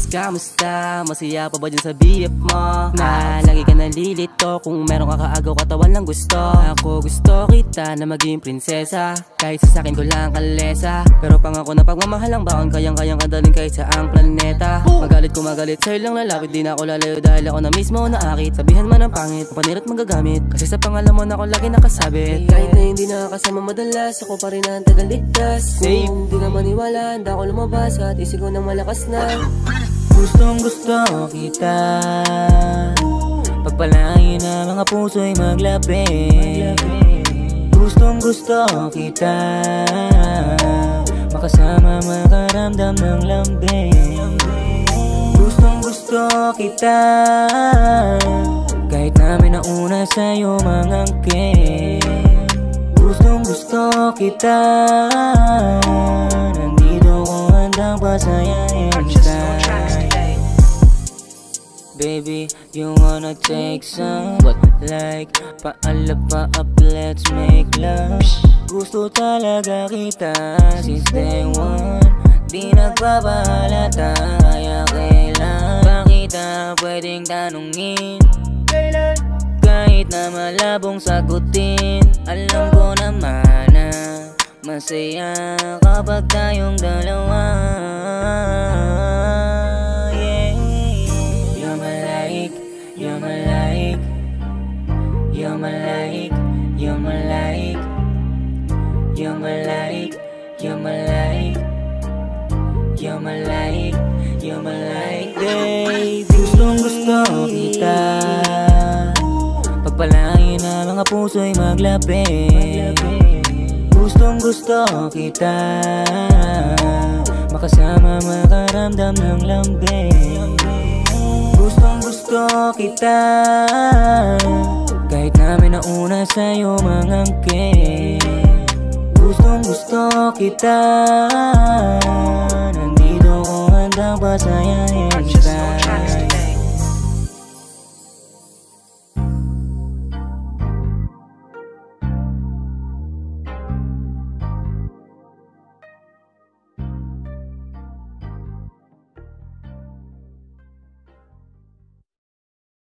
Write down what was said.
Kamusta? Masaya pa ba dyan sa BF mo? Na lagi ka nalilito kung meron ka kaagaw katawan lang gusto. Ako gusto kita na maging prinsesa, kahit sa akin ko lang kalesa. Pero pangako na pagmamahal ang baon, kayang-kayang kadaling kahit sa ang planeta. Magalit ko magalit, sa'yo lang lalapit, di na ako lalayo dahil ako na mismo naakit. Sabihan man ang pangit, panirot magagamit, kasi sa pangalan mo na ako lagi nakasabit. Kahit na hindi nakakasama madalas, ako pa rin ang tagaligtas. Kung di na maniwala, handa ako lumabas at isip ko ng malakas na gustong gusto kita, pagpalain na mga puso'y maglapit. Gustong gusto kita, makasama makaramdam ng lambing. Gustong gusto kita, kahit namin nauna sa'yo mangangkin. Gustong gusto kita, nandito ko handang pasayahin ka. Baby, you wanna take some, but like paalab pa up, let's make love. Gusto talaga kita since day one, di nagbabalata, kaya kailan ba kita pwedeng tanungin? Kahit na malabong sagutin, alam ko naman na masaya kapag tayong dalawa. You're my like, you're my like, you're my like, you're my like, you're my like, you're my like, you're my like, baby. Gustong gusto kita, pagpalain na mga puso'y maglapit. Gustong gusto kita, makasama makaramdam ng lambing. Gustong gusto kita, kahit namin nauna sa'yo mangangkin. Gustong gusto kita, nandito ko handang pasayahin.